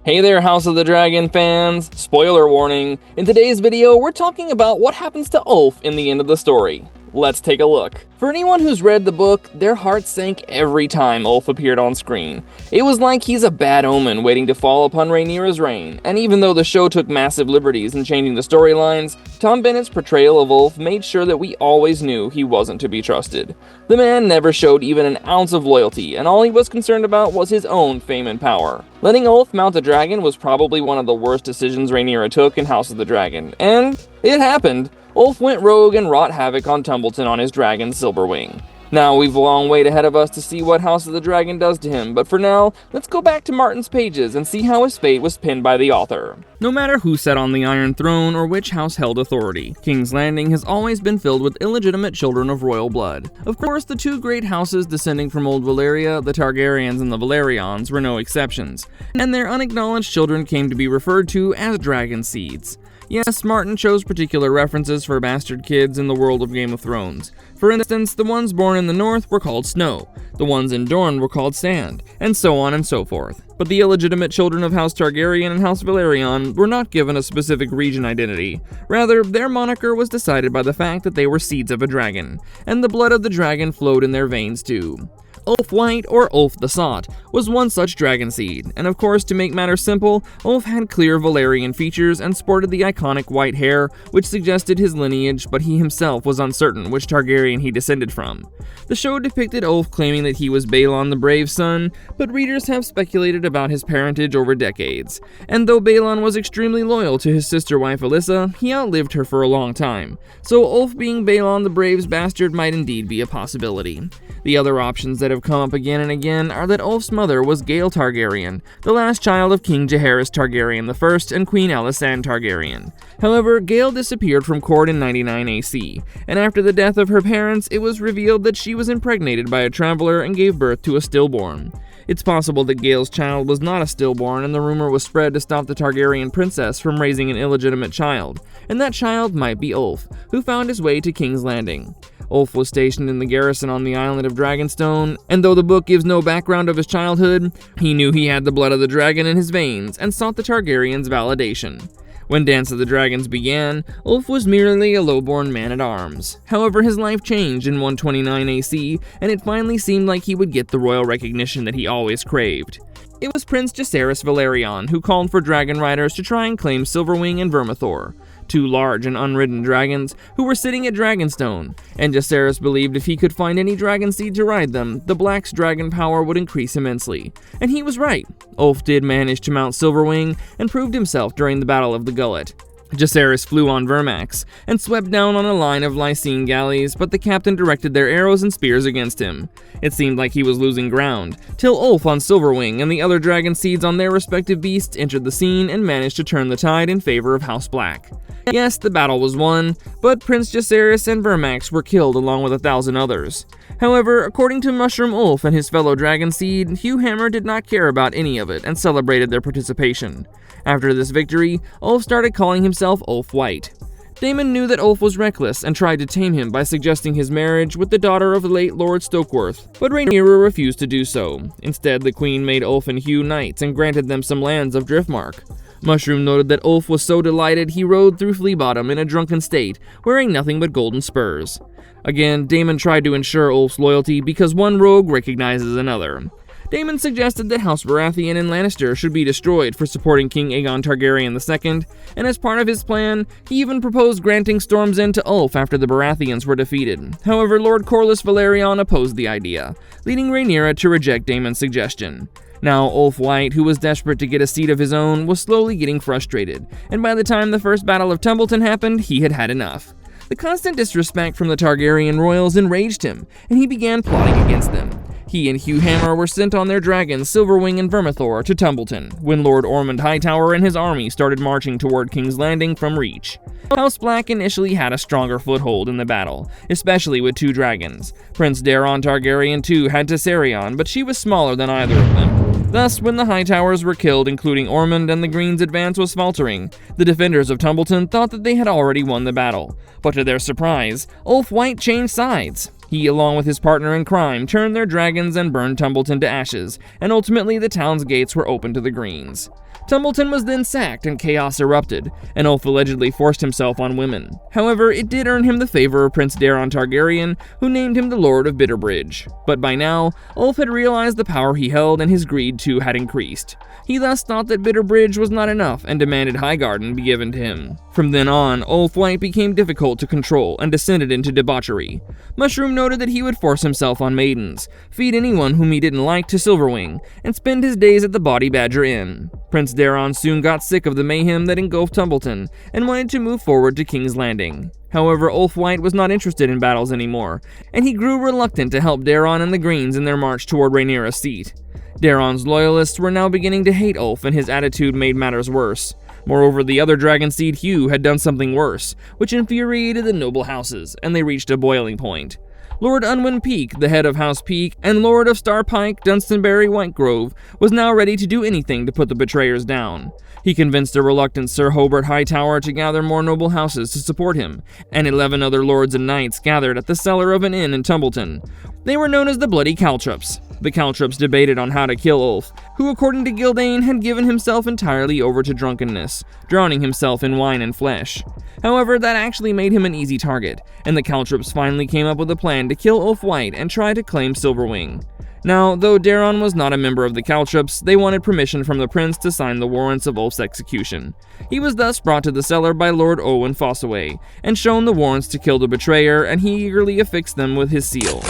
Hey there, House of the Dragon fans! Spoiler warning, in today's video we're talking about what happens to Ulf in the end of the story. Let's take a look. For anyone who's read the book, their hearts sank every time Ulf appeared on screen. It was like he's a bad omen waiting to fall upon Rhaenyra's reign, and even though the show took massive liberties in changing the storylines, Tom Bennett's portrayal of Ulf made sure that we always knew he wasn't to be trusted. The man never showed even an ounce of loyalty, and all he was concerned about was his own fame and power. Letting Ulf mount a dragon was probably one of the worst decisions Rhaenyra took in House of the Dragon, and it happened. Ulf went rogue and wrought havoc on Tumbleton on his dragon Silverwing. Now, we've a long wait ahead of us to see what House of the Dragon does to him, but for now, let's go back to Martin's pages and see how his fate was pinned by the author. No matter who sat on the Iron Throne or which house held authority, King's Landing has always been filled with illegitimate children of royal blood. Of course, the two great houses descending from Old Valyria, the Targaryens and the Valerians, were no exceptions, and their unacknowledged children came to be referred to as dragonseeds. Yes, Martin chose particular references for bastard kids in the world of Game of Thrones. For instance, the ones born in the north were called Snow, the ones in Dorne were called Sand, and so on and so forth. But the illegitimate children of House Targaryen and House Valerian were not given a specific region identity. Rather, their moniker was decided by the fact that they were seeds of a dragon, and the blood of the dragon flowed in their veins too. Ulf White, or Ulf the Sot, was one such dragon seed, and of course, to make matters simple, Ulf had clear Valyrian features and sported the iconic white hair, which suggested his lineage, but he himself was uncertain which Targaryen he descended from. The show depicted Ulf claiming that he was Balon the Brave's son, but readers have speculated about his parentage over decades. And though Balon was extremely loyal to his sister wife Alyssa, he outlived her for a long time, so Ulf being Balon the Brave's bastard might indeed be a possibility. The other options that have come up again and again are that Ulf's mother was Gael Targaryen, the last child of King Jaehaerys Targaryen I and Queen Alysanne Targaryen. However, Gael disappeared from court in 99 AC, and after the death of her parents, it was revealed that she was impregnated by a traveler and gave birth to a stillborn. It's possible that Gael's child was not a stillborn, and the rumor was spread to stop the Targaryen princess from raising an illegitimate child, and that child might be Ulf, who found his way to King's Landing. Ulf was stationed in the garrison on the island of Dragonstone, and though the book gives no background of his childhood, he knew he had the blood of the dragon in his veins and sought the Targaryens' validation. When Dance of the Dragons began, Ulf was merely a lowborn man-at-arms. However, his life changed in 129 AC, and it finally seemed like he would get the royal recognition that he always craved. It was Prince Jaehaerys Velaryon who called for dragon riders to try and claim Silverwing and Vermithor, two large and unridden dragons who were sitting at Dragonstone, and Jaehaerys believed if he could find any dragon seed to ride them, the Black's dragon power would increase immensely. And he was right. Ulf did manage to mount Silverwing and proved himself during the Battle of the Gullet. Jaehaerys flew on Vermax and swept down on a line of Lycene galleys, but the captain directed their arrows and spears against him. It seemed like he was losing ground, till Ulf on Silverwing and the other dragon seeds on their respective beasts entered the scene and managed to turn the tide in favor of House Black. Yes, the battle was won, but Prince Jaehaerys and Vermax were killed along with 1,000 others. However, according to Mushroom Ulf and his fellow dragon seed, Hugh Hammer did not care about any of it and celebrated their participation. After this victory, Ulf started calling himself Ulf White. Daemon knew that Ulf was reckless and tried to tame him by suggesting his marriage with the daughter of the late Lord Stokeworth, but Rhaenyra refused to do so. Instead, the queen made Ulf and Hugh knights and granted them some lands of Driftmark. Mushroom noted that Ulf was so delighted he rode through Fleabottom in a drunken state, wearing nothing but golden spurs. Again, Daemon tried to ensure Ulf's loyalty because one rogue recognizes another. Daemon suggested that House Baratheon and Lannister should be destroyed for supporting King Aegon Targaryen II, and as part of his plan, he even proposed granting Storm's End to Ulf after the Baratheons were defeated. However, Lord Corlys Velaryon opposed the idea, leading Rhaenyra to reject Daemon's suggestion. Now, Ulf White, who was desperate to get a seat of his own, was slowly getting frustrated, and by the time the first Battle of Tumbleton happened, he had had enough. The constant disrespect from the Targaryen royals enraged him, and he began plotting against them. He and Hugh Hammer were sent on their dragons Silverwing and Vermithor to Tumbleton, when Lord Ormond Hightower and his army started marching toward King's Landing from Reach. House Black initially had a stronger foothold in the battle, especially with two dragons. Prince Daeron Targaryen too had Tessarion, but she was smaller than either of them. Thus, when the Hightowers were killed, including Ormond, and the Green's advance was faltering, the defenders of Tumbleton thought that they had already won the battle. But to their surprise, Ulf White changed sides. He, along with his partner in crime, turned their dragons and burned Tumbleton to ashes, and ultimately the town's gates were open to the Greens. Tumbleton was then sacked and chaos erupted, and Ulf allegedly forced himself on women. However, it did earn him the favor of Prince Daeron Targaryen, who named him the Lord of Bitterbridge. But by now, Ulf had realized the power he held and his greed too had increased. He thus thought that Bitterbridge was not enough and demanded Highgarden be given to him. From then on, Ulf White became difficult to control and descended into debauchery. Mushroom noted that he would force himself on maidens, feed anyone whom he didn't like to Silverwing, and spend his days at the Body Badger Inn. Prince Daeron soon got sick of the mayhem that engulfed Tumbleton and wanted to move forward to King's Landing. However, Ulf White was not interested in battles anymore, and he grew reluctant to help Daeron and the Greens in their march toward Rhaenyra's seat. Daeron's loyalists were now beginning to hate Ulf, and his attitude made matters worse. Moreover, the other dragonseed Hugh had done something worse, which infuriated the noble houses, and they reached a boiling point. Lord Unwin Peake, the head of House Peake, and Lord of Starpike Dunstonbury Whitegrove, was now ready to do anything to put the betrayers down. He convinced a reluctant Sir Hobart Hightower to gather more noble houses to support him, and 11 other lords and knights gathered at the cellar of an inn in Tumbleton. They were known as the Bloody Caltrops. The Caltrops debated on how to kill Ulf, who according to Gildane had given himself entirely over to drunkenness, drowning himself in wine and flesh. However, that actually made him an easy target, and the Caltrops finally came up with a plan to kill Ulf White and try to claim Silverwing. Now, though Daeron was not a member of the Caltrops, they wanted permission from the prince to sign the warrants of Ulf's execution. He was thus brought to the cellar by Lord Owen Fossaway, and shown the warrants to kill the betrayer, and he eagerly affixed them with his seal.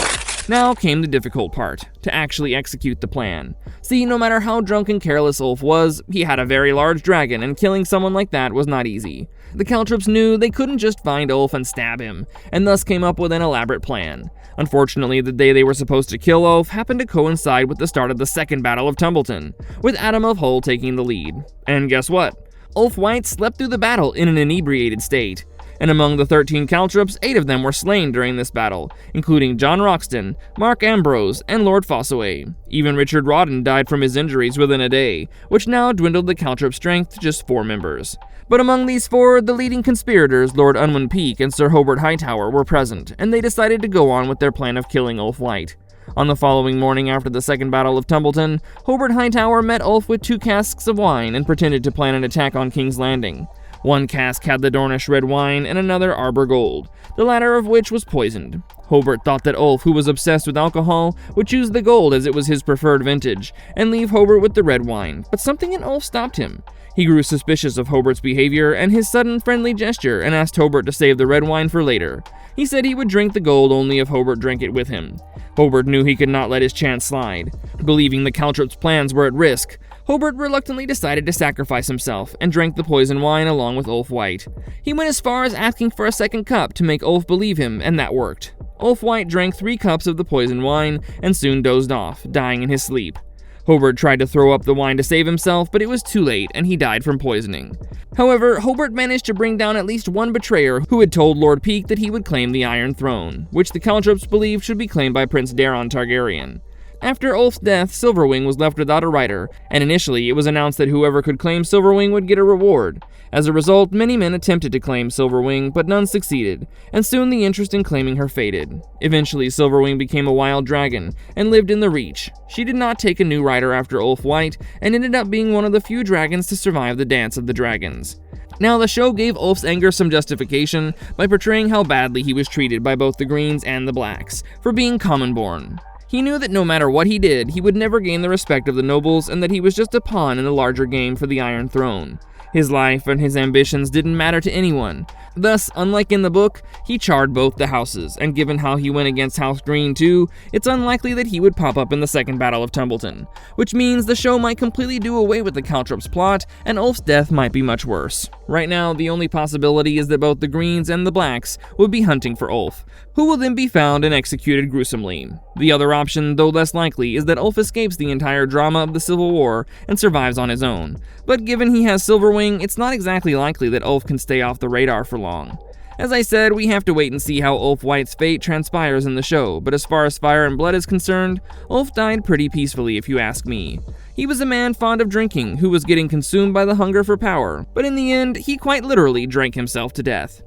Now came the difficult part, to actually execute the plan. See, no matter how drunk and careless Ulf was, he had a very large dragon, and killing someone like that was not easy. The Caltrops knew they couldn't just find Ulf and stab him, and thus came up with an elaborate plan. Unfortunately, the day they were supposed to kill Ulf happened to coincide with the start of the Second Battle of Tumbleton, with Adam of Hull taking the lead. And guess what? Ulf White slept through the battle in an inebriated state. And among the 13 Caltrops, 8 of them were slain during this battle, including John Roxton, Mark Ambrose, and Lord Fossaway. Even Richard Rawdon died from his injuries within a day, which now dwindled the Caltrop strength to just 4 members. But among these 4, the leading conspirators, Lord Unwin Peake and Sir Hobart Hightower, were present, and they decided to go on with their plan of killing Ulf White. On the following morning after the Second Battle of Tumbleton, Hobart Hightower met Ulf with 2 casks of wine and pretended to plan an attack on King's Landing. One cask had the Dornish red wine and another Arbor gold, the latter of which was poisoned. Hobart thought that Ulf, who was obsessed with alcohol, would choose the gold as it was his preferred vintage, and leave Hobart with the red wine, but something in Ulf stopped him. He grew suspicious of Hobart's behavior and his sudden friendly gesture and asked Hobart to save the red wine for later. He said he would drink the gold only if Hobart drank it with him. Hobart knew he could not let his chance slide. Believing the Caltrops' plans were at risk, Hobart reluctantly decided to sacrifice himself and drank the poison wine along with Ulf White. He went as far as asking for a second cup to make Ulf believe him, and that worked. Ulf White drank 3 cups of the poison wine and soon dozed off, dying in his sleep. Hobart tried to throw up the wine to save himself, but it was too late and he died from poisoning. However, Hobart managed to bring down at least one betrayer who had told Lord Peake that he would claim the Iron Throne, which the Caltrops believed should be claimed by Prince Daeron Targaryen. After Ulf's death, Silverwing was left without a rider, and initially it was announced that whoever could claim Silverwing would get a reward. As a result, many men attempted to claim Silverwing, but none succeeded, and soon the interest in claiming her faded. Eventually, Silverwing became a wild dragon, and lived in the Reach. She did not take a new rider after Ulf White, and ended up being one of the few dragons to survive the Dance of the Dragons. Now, the show gave Ulf's anger some justification by portraying how badly he was treated by both the Greens and the Blacks, for being common-born. He knew that no matter what he did, he would never gain the respect of the nobles and that he was just a pawn in the larger game for the Iron Throne. His life and his ambitions didn't matter to anyone. Thus, unlike in the book, he charred both the houses, and given how he went against House Green too, it's unlikely that he would pop up in the Second Battle of Tumbleton, which means the show might completely do away with the Caltrops plot, and Ulf's death might be much worse. Right now, the only possibility is that both the Greens and the Blacks would be hunting for Ulf, who will then be found and executed gruesomely. The other option, though less likely, is that Ulf escapes the entire drama of the Civil War and survives on his own. But given he has Silverwing, it's not exactly likely that Ulf can stay off the radar for long. As I said, we have to wait and see how Ulf White's fate transpires in the show, but as far as Fire and Blood is concerned, Ulf died pretty peacefully if you ask me. He was a man fond of drinking, who was getting consumed by the hunger for power, but in the end, he quite literally drank himself to death.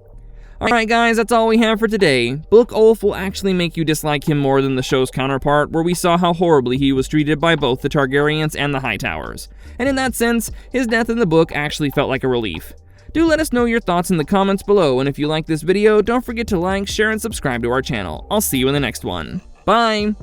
Alright guys, that's all we have for today. Book Ulf will actually make you dislike him more than the show's counterpart, where we saw how horribly he was treated by both the Targaryens and the Hightowers. And in that sense, his death in the book actually felt like a relief. Do let us know your thoughts in the comments below, and if you like this video, don't forget to like, share, and subscribe to our channel. I'll see you in the next one. Bye!